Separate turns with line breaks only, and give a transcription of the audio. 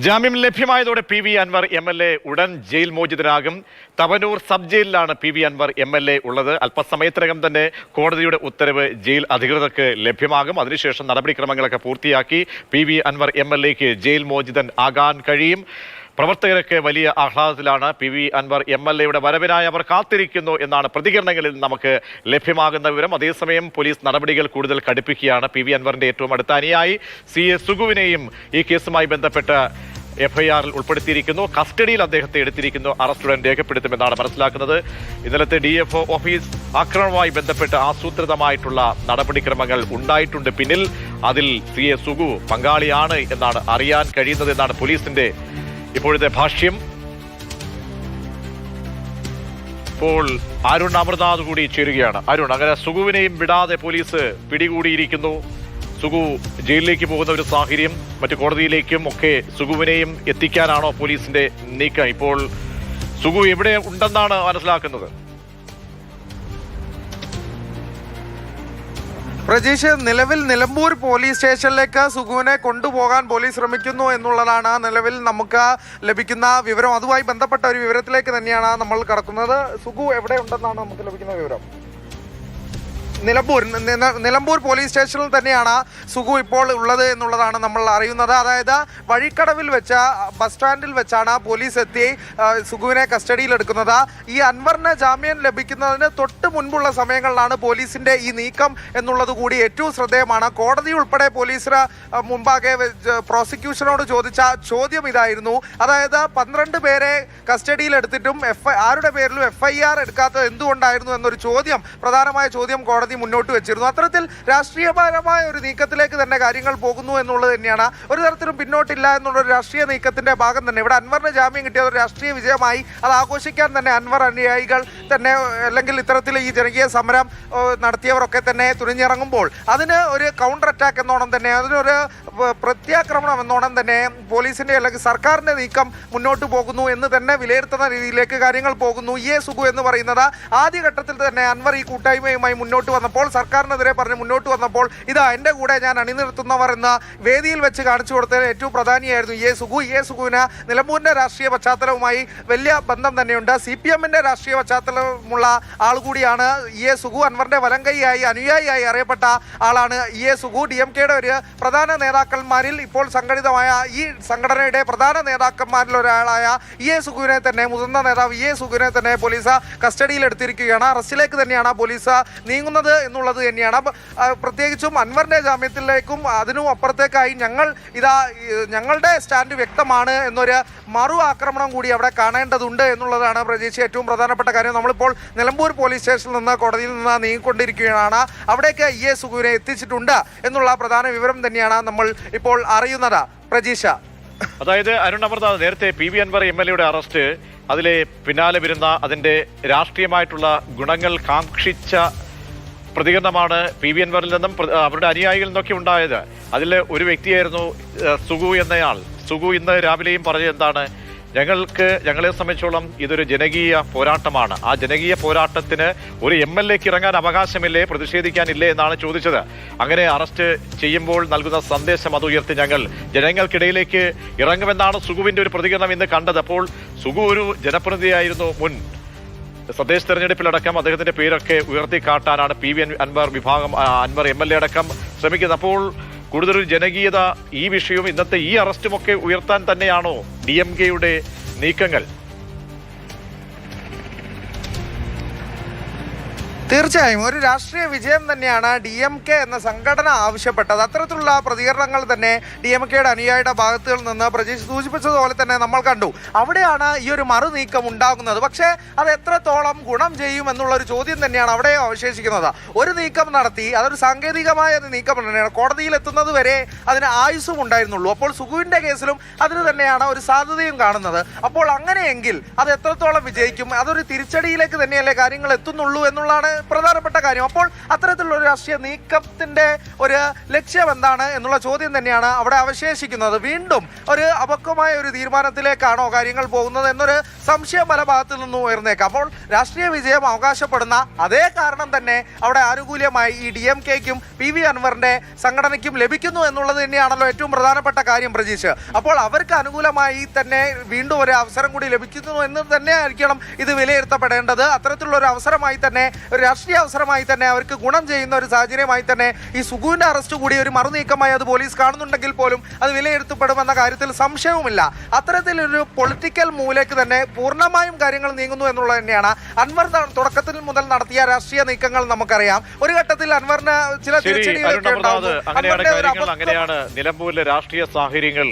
ജാമ്യം ലഭ്യമായതോടെ PV. Anwar MLA ഉടൻ jail മോചിതനാകും. Thavanur sub ജയിലിലാണ് പി.വി. അൻവർ എം.എൽ.എ ഉള്ളത്. അല്പസമയത്തിനകം തന്നെ കോടതിയുടെ ഉത്തരവ് ജയിൽ അധികൃതർക്ക് ലഭ്യമാകും. അതിനുശേഷം നടപടിക്രമങ്ങളൊക്കെ പൂർത്തിയാക്കി പി.വി. അൻവർ എം.എൽ.എക്ക് ജയിൽ മോചിതൻ ആകാൻ കഴിയും. പ്രവർത്തകരൊക്കെ വലിയ ആഹ്ലാദത്തിലാണ്. പി.വി. അൻവർ എം.എൽ.എയുടെ വരവിനായി അവർ കാത്തിരിക്കുന്നു എന്നാണ് പ്രതികരണങ്ങളിൽ നമുക്ക് ലഭ്യമാകുന്ന വിവരം. അതേസമയം പോലീസ് നടപടികൾ കൂടുതൽ കടുപ്പിക്കുകയാണ്. പി.വി. അൻവറിന്റെ ഏറ്റവും അടുത്ത അനുയായി C.A. സുഗുവിനെയും ഈ കേസുമായി ബന്ധപ്പെട്ട് FIR-ൽ ഉൾപ്പെടുത്തിയിരിക്കുന്നു. കസ്റ്റഡിയിൽ അദ്ദേഹത്തെ എടുത്തിരിക്കുന്നു. അറസ്റ്റ് ഉടൻ രേഖപ്പെടുത്തുമെന്നാണ് മനസ്സിലാക്കുന്നത്. ഇന്നലത്തെ DFO ഓഫീസ് ആക്രമണവുമായി ബന്ധപ്പെട്ട് ആസൂത്രിതമായിട്ടുള്ള നടപടിക്രമങ്ങൾ ഉണ്ടായിട്ടുണ്ട് പിന്നിൽ. അതിൽ C.A. സുഗു പങ്കാളിയാണ് എന്നാണ് അറിയാൻ കഴിയുന്നത് എന്നാണ് പോലീസിന്റെ ഇപ്പോഴത്തെ ഭാഷ്യം. ഇപ്പോൾ അരുൺ അമർനാഥ് കൂടി ചേരുകയാണ്. അരുൺ, അങ്ങനെ സുഗുവിനെയും വിടാതെ പോലീസ് പിടികൂടിയിരിക്കുന്നു. സുഗു ജയിലിലേക്ക് പോകുന്ന ഒരു സാഹചര്യം, മറ്റു കോടതിയിലേക്കും ഒക്കെ സുഗുവിനെയും എത്തിക്കാനാണോ പോലീസിന്റെ നീക്കം? ഇപ്പോൾ സുഗു എവിടെ ഉണ്ടെന്നാണ് മനസ്സിലാക്കുന്നത്?
പ്രജീഷ്, നിലവിൽ നിലമ്പൂർ പോലീസ് സ്റ്റേഷനിലേക്ക് സുഗുവിനെ കൊണ്ടുപോകാൻ പോലീസ് ശ്രമിക്കുന്നു എന്നുള്ളതാണ് നിലവിൽ നമുക്ക് ലഭിക്കുന്ന വിവരം. അതുമായി ബന്ധപ്പെട്ട ഒരു വിവരത്തിലേക്ക് തന്നെയാണ് നമ്മൾ കടക്കുന്നത്. സുഗു എവിടെ ഉണ്ടെന്നാണ് നമുക്ക് ലഭിക്കുന്ന വിവരം? നിലമ്പൂർ പോലീസ് സ്റ്റേഷനിൽ തന്നെയാണ് സുഗു ഇപ്പോൾ ഉള്ളത് എന്നുള്ളതാണ് നമ്മൾ അറിയുന്നത്. അതായത് വഴിക്കടവിൽ വെച്ച ബസ് സ്റ്റാൻഡിൽ വെച്ചാണ് പോലീസ് എത്തി സുഗുവിനെ കസ്റ്റഡിയിലെടുക്കുന്നത്. ഈ അൻവറിന് ജാമ്യം ലഭിക്കുന്നതിന് തൊട്ട് മുൻപുള്ള സമയങ്ങളിലാണ് പോലീസിന്റെ ഈ നീക്കം എന്നുള്ളത് കൂടി ഏറ്റവും ശ്രദ്ധേയമാണ്. കോടതി ഉൾപ്പെടെ പോലീസിന് മുമ്പാകെ പ്രോസിക്യൂഷനോട് ചോദിച്ച ചോദ്യം ഇതായിരുന്നു. അതായത് 12 പേരെ കസ്റ്റഡിയിലെടുത്തിട്ടും ആരുടെ പേരിലും FIR എടുക്കാത്തത് എന്തുകൊണ്ടായിരുന്നു എന്നൊരു ചോദ്യം, പ്രധാനമായ ചോദ്യം കോടതി മുന്നോട്ട് വെച്ചിരുന്നു. അത്തരത്തിൽ രാഷ്ട്രീയപരമായ ഒരു നീക്കത്തിലേക്ക് തന്നെ കാര്യങ്ങൾ പോകുന്നു എന്നുള്ളത് തന്നെയാണ്. ഒരു തരത്തിലും പിന്നോട്ടില്ല എന്നുള്ള ഒരു രാഷ്ട്രീയ നീക്കത്തിന്റെ ഭാഗം തന്നെ. ഇവിടെ അൻവറിന് ജാമ്യം കിട്ടിയത് ഒരു രാഷ്ട്രീയ വിജയമായി. അത് ആഘോഷിക്കാൻ തന്നെ അൻവർ അനുയായികൾ തന്നെ, അല്ലെങ്കിൽ ഇത്തരത്തിൽ ഈ ജനകീയ സമരം നടത്തിയവരൊക്കെ തന്നെ തുനിഞ്ഞിറങ്ങുമ്പോൾ അതിന് ഒരു കൗണ്ടർ അറ്റാക്ക് എന്നോണം തന്നെ, അതിനൊരു പ്രത്യാക്രമണം എന്നോണം തന്നെ പോലീസിന്റെ അല്ലെങ്കിൽ സർക്കാരിന്റെ നീക്കം മുന്നോട്ട് പോകുന്നു എന്ന് തന്നെ വിലയിരുത്തുന്ന രീതിയിലേക്ക് കാര്യങ്ങൾ പോകുന്നു. A. സുഗു എന്ന് പറയുന്നത് ആദ്യഘട്ടത്തിൽ തന്നെ അൻവർ ഈ കൂട്ടായ്മയുമായി മുന്നോട്ട് വന്നപ്പോൾ, സർക്കാരിനെതിരെ പറഞ്ഞ് മുന്നോട്ട് വന്നപ്പോൾ, ഇതാ എൻ്റെ കൂടെ ഞാൻ അണിനിർത്തുന്നവർ എന്ന വേദിയിൽ വെച്ച് കാണിച്ചു കൊടുത്തത് ഏറ്റവും പ്രധാനിയായിരുന്നു A. സുഗു. A. സുഗുവിന് നിലമ്പൂരിന്റെ രാഷ്ട്രീയ പശ്ചാത്തലവുമായി വലിയ ബന്ധം തന്നെയുണ്ട്. CPM-ന്റെ രാഷ്ട്രീയ പശ്ചാത്തലമുള്ള ആൾ കൂടിയാണ് A. സുഗു. അൻവറിന്റെ വലങ്കൈയായി അനുയായിയായി അറിയപ്പെട്ട ആളാണ് A. സുഗു. DMK-യുടെ ഒരു പ്രധാന നേതാക്കന്മാരിൽ, ഇപ്പോൾ സംഘടിതമായ ഈ സംഘടനയുടെ പ്രധാന നേതാക്കന്മാരിൽ ഒരാളായ A. സുഗുവിനെ തന്നെ, മുതിർന്ന നേതാവ് A. സുഗുവിനെ തന്നെ പോലീസ് കസ്റ്റഡിയിൽ എടുത്തിരിക്കുകയാണ്. അറസ്റ്റിലേക്ക് തന്നെയാണ് പോലീസ് നീങ്ങുന്നത് എന്നുള്ളത് തന്നെയാണ്. പ്രത്യേകിച്ചും അൻവറിന്റെ ജാമ്യത്തിലേക്കും അതിനും അപ്പുറത്തേക്കായി ഞങ്ങളുടെ സ്റ്റാൻഡ് വ്യക്തമാണ് എന്നൊരു മറു ആക്രമണം കൂടി അവിടെ കാണേണ്ടതുണ്ട് എന്നുള്ളതാണ് പ്രതീക്ഷ ഏറ്റവും പ്രധാനപ്പെട്ട കാര്യം. നമ്മളിപ്പോൾ നിലമ്പൂർ പോലീസ് സ്റ്റേഷനിൽ നിന്ന്, കോടതിയിൽ നിന്ന് നീങ്ങിക്കൊണ്ടിരിക്കുകയാണ്. അവിടേക്ക് A. സുഗുവിനെ എത്തിച്ചിട്ടുണ്ട് എന്നുള്ള പ്രധാന വിവരം തന്നെയാണ് നമ്മൾ ഇപ്പോൾ അറിയുന്നത്. പ്രജീഷ,
അതായത് അരുൺ അമർനാഥ്, നേരത്തെ പി.വി. അൻവർ എം.എൽ.എയുടെ അറസ്റ്റ്, അതിലെ പിന്നാലെ വരുന്ന അതിന്റെ രാഷ്ട്രീയമായിട്ടുള്ള ഗുണങ്ങൾ കാക്ഷിച്ച പ്രതികരണമാണ് പി.വി. അൻവറിൽ നിന്നും അവരുടെ അനുയായികളിൽ നിന്നൊക്കെ ഉണ്ടായത്. അതിൽ ഒരു വ്യക്തിയായിരുന്നു സുഗു എന്നയാൾ. സുഗു ഇന്ന് രാവിലെയും പറഞ്ഞത് എന്താണ്? ഞങ്ങളെ സംബന്ധിച്ചോളം ഇതൊരു ജനകീയ പോരാട്ടമാണ്. ആ ജനകീയ പോരാട്ടത്തിന് ഒരു MLA-ക്ക് ഇറങ്ങാൻ അവകാശമില്ലേ, പ്രതിഷേധിക്കാനില്ലേ എന്നാണ് ചോദിച്ചത്. അങ്ങനെ അറസ്റ്റ് ചെയ്യുമ്പോൾ നൽകുന്ന സന്ദേശം അത് ഉയർത്തി ഞങ്ങൾ ജനങ്ങൾക്കിടയിലേക്ക് ഇറങ്ങുമെന്നാണ് സുഗുവിന്റെ ഒരു പ്രതികരണം ഇന്ന് കണ്ടത്. അപ്പോൾ സുഗു ഒരു ജനപ്രതിനിധിയായിരുന്നു. മുൻ തദ്ദേശ തെരഞ്ഞെടുപ്പിലടക്കം അദ്ദേഹത്തിന്റെ പേരൊക്കെ ഉയർത്തിക്കാട്ടാനാണ് പി.വി. അൻവർ വിഭാഗം, അൻവർ MLA അടക്കം ശ്രമിക്കുന്നത്. അപ്പോൾ കൂടുതലൊരു ജനകീയത ഈ വിഷയവും ഇന്നത്തെ ഈ അറസ്റ്റുമൊക്കെ ഉയർത്താൻ തന്നെയാണോ DMK-യുടെ നീക്കങ്ങൾ?
തീർച്ചയായും ഒരു രാഷ്ട്രീയ വിജയം തന്നെയാണ് DMK എന്ന സംഘടന ആവശ്യപ്പെട്ടത്. അത്തരത്തിലുള്ള പ്രതികരണങ്ങൾ തന്നെ DMK-യുടെ അനുയായിയുടെ ഭാഗത്തുകളിൽ നിന്ന് പ്രജീഷ് സൂചിപ്പിച്ചതുപോലെ തന്നെ നമ്മൾ കണ്ടു. അവിടെയാണ് ഈ ഒരു മറു നീക്കം ഉണ്ടാകുന്നത്. പക്ഷേ അത് എത്രത്തോളം ഗുണം ചെയ്യും എന്നുള്ളൊരു ചോദ്യം തന്നെയാണ് അവിടെ അവശേഷിക്കുന്നത്. ഒരു നീക്കം നടത്തി, അതൊരു സാങ്കേതികമായ ഒരു നീക്കം തന്നെയാണ്. കോടതിയിൽ എത്തുന്നത് വരെ അതിന് ആയുസ്സും ഉണ്ടായിരുന്നുള്ളൂ. അപ്പോൾ സുഗുവിന്റെ കേസിലും അതിന് തന്നെയാണ് ഒരു സാധ്യതയും കാണുന്നത്. അപ്പോൾ അങ്ങനെയെങ്കിൽ അത് എത്രത്തോളം വിജയിക്കും, അതൊരു തിരിച്ചടിയിലേക്ക് തന്നെയല്ലേ കാര്യങ്ങൾ എത്തുന്നുള്ളൂ എന്നുള്ളതാണ് പ്രധാനപ്പെട്ട കാര്യം. അപ്പോൾ അത്തരത്തിലുള്ള ഒരു രാഷ്ട്രീയ നീക്കത്തിന്റെ ഒരു ലക്ഷ്യം എന്താണ് എന്നുള്ള ചോദ്യം തന്നെയാണ് അവിടെ അവശേഷിക്കുന്നത്. വീണ്ടും ഒരു അപക്വമായ ഒരു തീരുമാനത്തിലേക്കാണോ കാര്യങ്ങൾ പോകുന്നത് എന്നൊരു സംശയം പല ഭാഗത്തു നിന്നും ഉയർന്നേക്കാം. അപ്പോൾ രാഷ്ട്രീയ വിജയം അവകാശപ്പെടുന്ന അതേ കാരണം തന്നെ അവിടെ ആനുകൂല്യമായി ഈ DMK-ക്കും PV അൻവറിന്റെ സംഘടനയ്ക്കും ലഭിക്കുന്നു എന്നുള്ളത് തന്നെയാണല്ലോ ഏറ്റവും പ്രധാനപ്പെട്ട കാര്യം പ്രജീഷ്. അപ്പോൾ അവർക്ക് അനുകൂലമായി തന്നെ വീണ്ടും ഒരു അവസരം കൂടി ലഭിക്കുന്നു എന്ന് തന്നെ ആയിരിക്കണം ഇത് വിലയിരുത്തപ്പെടേണ്ടത്. അത്തരത്തിലുള്ള ഒരു അവസരമായി തന്നെ, ഒരു രാഷ്ട്രീയ അവസരമായി തന്നെ, അവർക്ക് ഗുണം ചെയ്യുന്ന ഒരു സാഹചര്യമായി തന്നെ ഈ സുഗുവിന്റെ അറസ്റ്റ് കൂടി ഒരു മറുനീക്കമായി അത് പോലീസ് കാണുന്നുണ്ടെങ്കിൽ പോലും അത് വിലയിരുത്തപ്പെടുമെന്ന കാര്യത്തിൽ സംശയവുമില്ല. അത്തരത്തിലൊരു പൊളിറ്റിക്കൽ മൂവിലേക്ക് തന്നെ പൂർണ്ണമായും കാര്യങ്ങൾ നീങ്ങുന്നു എന്നുള്ളത് തന്നെയാണ്. അൻവർ തുടക്കത്തിൽ മുതൽ നടത്തിയ രാഷ്ട്രീയ നീക്കങ്ങൾ നമുക്കറിയാം. ഒരു ഘട്ടത്തിൽ അൻവറിന് ചില
അങ്ങനെയാണ് നിലമ്പൂരിലെ രാഷ്ട്രീയ സാഹചര്യങ്ങൾ